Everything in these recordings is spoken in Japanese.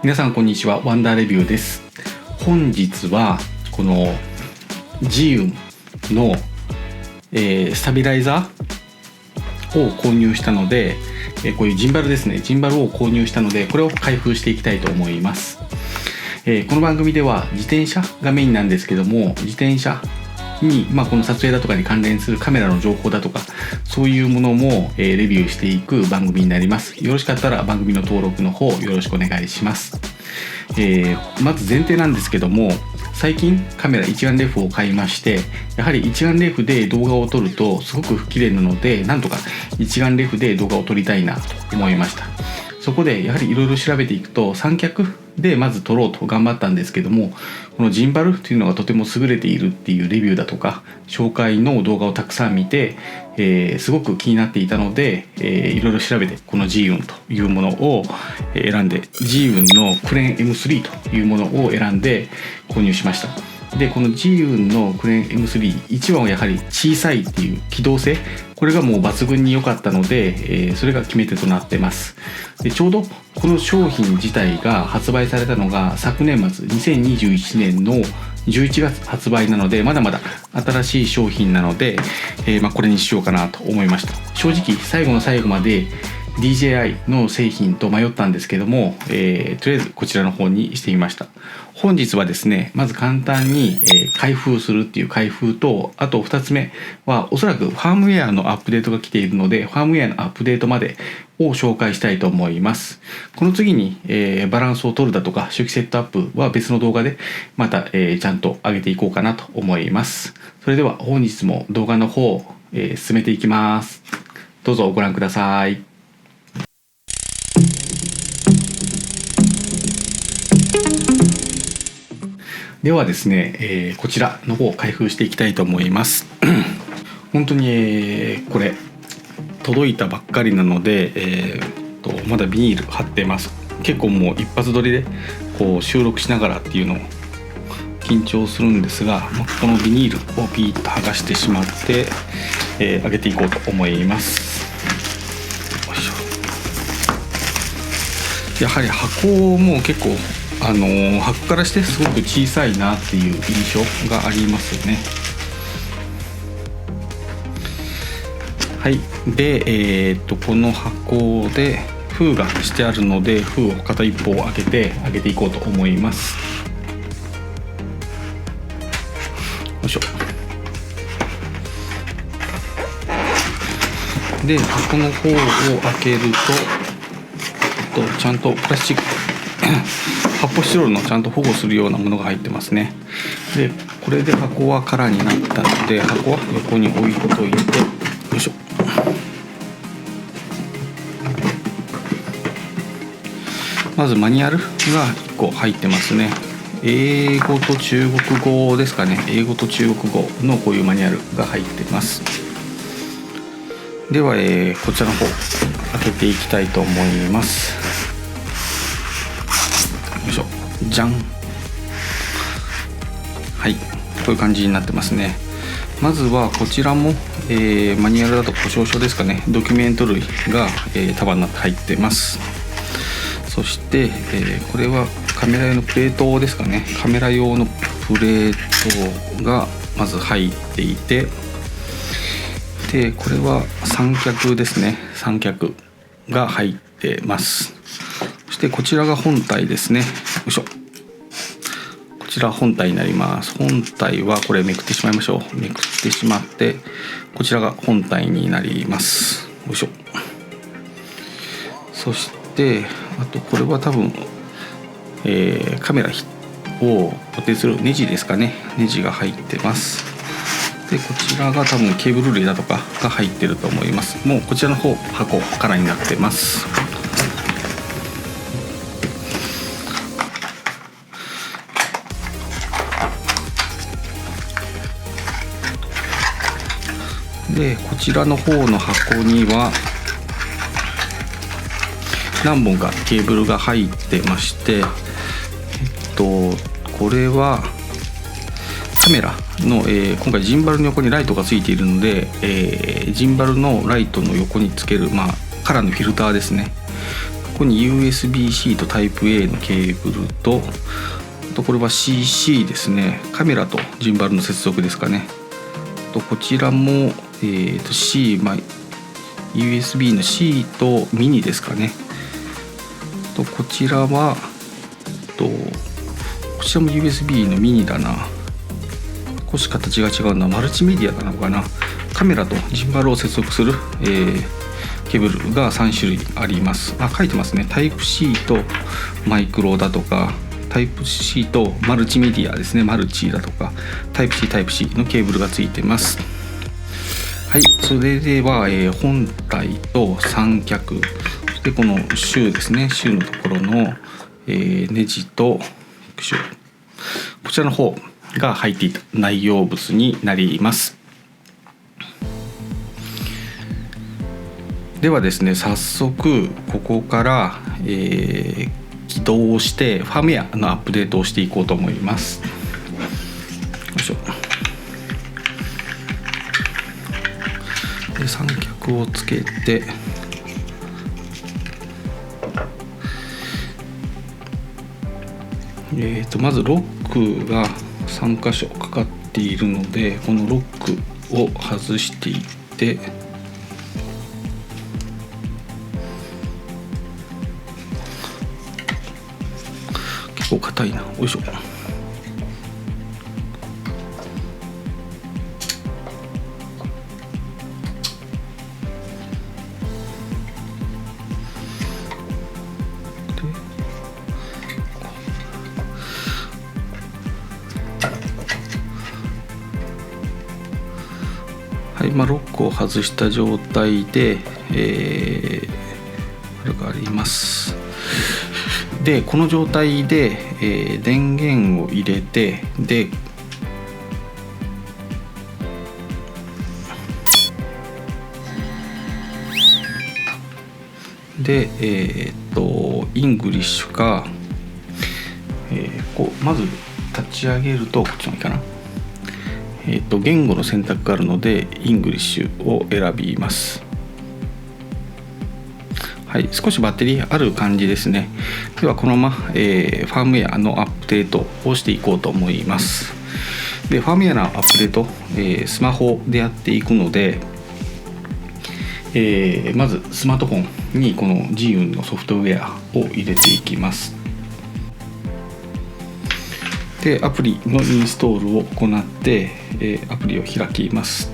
皆さんこんにちは、ワンダーレビューです。本日はこのジウムの、スタビライザーを購入したので、こういうジンバルですね、ジンバルを購入したので、これを開封していきたいと思います。この番組では自転車がメインなんですけども、自転車に、この撮影だとかに関連するカメラの情報だとか、そういうものも、レビューしていく番組になります。よろしかったら番組の登録の方よろしくお願いします。まず前提なんですけども、最近カメラ一眼レフを買いまして、やはり一眼レフで動画を撮るとすごく不綺麗なので、なんとか一眼レフで動画を撮りたいなと思いました。そこでやはりいろいろ調べていくと、三脚でまず撮ろうと頑張ったんですけども、このジンバルというのがとても優れているっていうレビューだとか紹介の動画をたくさん見て、すごく気になっていたので、いろいろ調べてこのジーウンというものを選んで、ジーウンのクレーン M3 というものを選んで購入しました。でこのジーウンのクレーン M3、 一番はやはり小さいっていう機動性、これがもう抜群に良かったので、それが決め手となってます。でちょうどこの商品自体が発売されたのが昨年末2021年の11月発売なので、まだまだ新しい商品なので、これにしようかなと思いました。正直最後の最後まで DJI の製品と迷ったんですけども、とりあえずこちらの方にしてみました。本日はですね、まず簡単に、開封するっていう開封と、あと2つ目はおそらくファームウェアのアップデートが来ているので、ファームウェアのアップデートまでを紹介したいと思います。この次に、バランスを取るだとか初期セットアップは別の動画でまた、ちゃんと上げていこうかなと思います。それでは本日も動画の方、進めていきます。どうぞご覧ください。ではですね、こちらの方を開封していきたいと思います。本当に、これ届いたばっかりなので、まだビニール貼ってます。結構もう一発撮りでこう収録しながらっていうのを緊張するんですが、このビニールをピーッと剥がしてしまって、開けていこうと思います。よいしょ。やはり箱も結構箱からしてすごく小さいなっていう印象がありますよね。はい。で、この箱で封がしてあるので、封を片一方を開けていこうと思います。よいしょ。で箱の方を開けると、ちゃんとプラスチック発泡スチロールのちゃんと保護するようなものが入ってますね。でこれで箱は空になったので、箱は横に置いといて、よいしょ。まずマニュアルが1個入ってますね。英語と中国語ですかね。英語と中国語のこういうマニュアルが入ってます。では、こちらの方開けていきたいと思います。よいしょ。じゃん。はい、こういう感じになってますね。まずはこちらも、マニュアルだと故障書ですかね、ドキュメント類が、束になって入ってます。そして、これはカメラ用のプレートですかね。カメラ用のプレートがまず入っていて、でこれは三脚ですね。三脚が入ってます。そしてこちらが本体ですね。よいしょ。こちら本体になります。本体はこれめくってしまいましょう。めくってしまって、こちらが本体になります。よいしょ。そしてあとこれは多分、カメラを固定するネジですかね。ネジが入ってます。でこちらが多分ケーブル類だとかが入ってると思います。もうこちらの方箱空になってます。でこちらの方の箱には何本かケーブルが入ってまして、これはカメラの、今回ジンバルの横にライトがついているので、ジンバルのライトの横につける、カラーのフィルターですね。ここに USB-C と Type-A のケーブルと、あとこれは CC ですね。カメラとジンバルの接続ですかね。とこちらも、C、USB の C とミニですかね。とこちらはこちらも USB のミニだな。少し形が違うのはマルチメディアなのかな。カメラとジンバルを接続する、ケーブルが3種類あります。書いてますね。タイプ C とマイクロだとか、タイプ C とマルチメディアですね。マルチだとか、タイプ C のケーブルがついてます。はい、それでは、本体と三脚、そしてこのシューですね。シューのところの、ネジとこちらの方が入っていた内容物になります。ではですね、早速ここから、起動してファームウェアのアップデートをしていこうと思います。よいしょ。で、三脚をつけて、まずロックが3箇所かかっているので、このロックを外していって、結構硬いな。よいしょ。はい、ロックを外した状態で、これがあります。で、この状態で、電源を入れて、イングリッシュか、まず立ち上げると、こっちの方がいいかな。言語の選択があるのでイングリッシュを選びます。はい、少しバッテリーある感じですね。ではこのまま、ファームウェアのアップデートをしていこうと思います。で、ファームウェアのアップデート、スマホでやっていくので、まずスマートフォンにこの Zhiyun のソフトウェアを入れていきます。で、アプリのインストールを行って、アプリを開きます。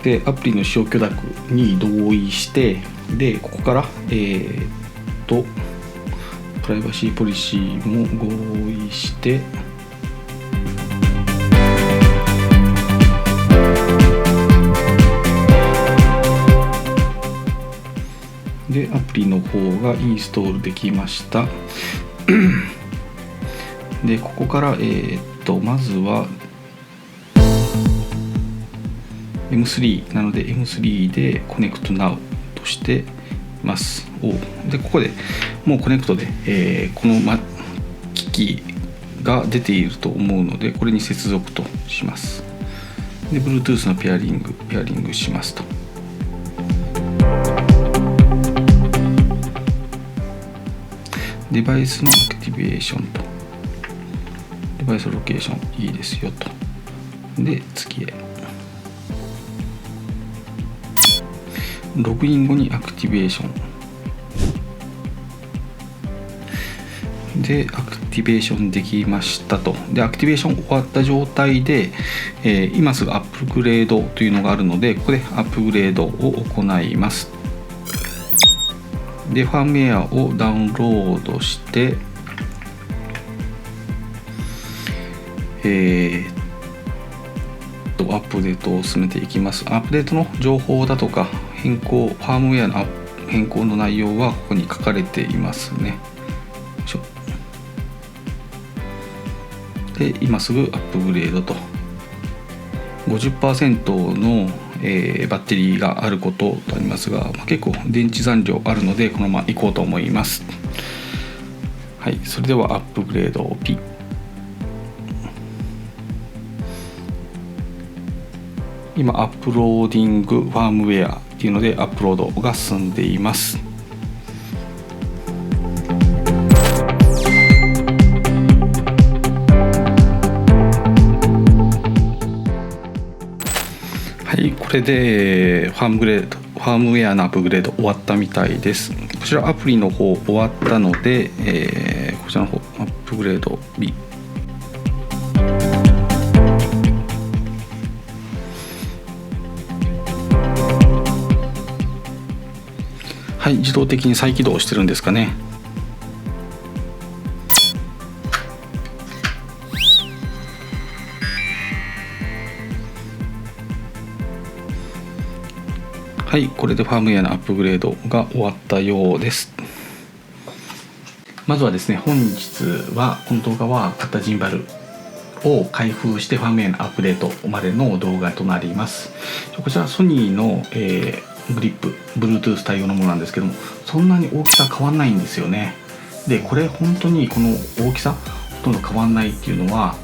で、アプリの使用許諾に同意して、でここからプライバシーポリシーも合意して、でアプリの方がインストールできました。でここからまずは M3 なので M3 で Connect Now としています。でここでもうコネクトで、この、機器が出ていると思うので、これに接続とします。で Bluetooth のペアリングしますと。デバイスのアクティベーションと、デバイスロケーションいいですよと。で次へ、ログイン後にアクティベーションでアクティベーションできましたと。でアクティベーション終わった状態で、今すぐアップグレードというのがあるので、ここでアップグレードを行います。でファームウェアをダウンロードして、アップデートを進めていきます。アップデートの情報だとかファームウェアの変更の内容はここに書かれていますね。で今すぐアップグレードと、50% の、バッテリーがあることとありますが、結構電池残量あるのでこのままいこうと思います。はい、それではアップグレードをピッ今アップローディングファームウェアっていうのでアップロードが進んでいます。はい、これでファームウェアのアップグレード終わったみたいです。こちらアプリの方終わったので、こちらの方アップグレード B。はい、自動的に再起動してるんですかね。はい、これでファームウェアのアップグレードが終わったようです。まずはですね、本日はこの動画は買ったジンバルを開封してファームウェアのアップデートまでの動画となります。こちらソニーの、グリップ Bluetooth 対応のものなんですけども、そんなに大きさ変わんないんですよね。でこれ本当にこの大きさほとんど変わんないっていうのは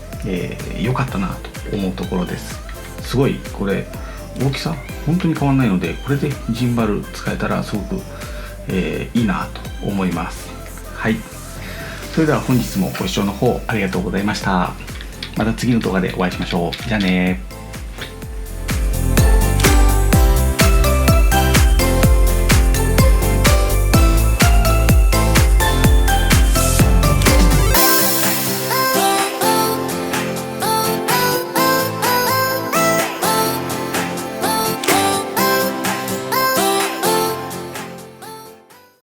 良かったなと思うところです。すごいこれ大きさ本当に変わんないので、これでジンバル使えたらすごく、いいなと思います。はい、それでは本日もご視聴の方ありがとうございました。また次の動画でお会いしましょう。じゃあね。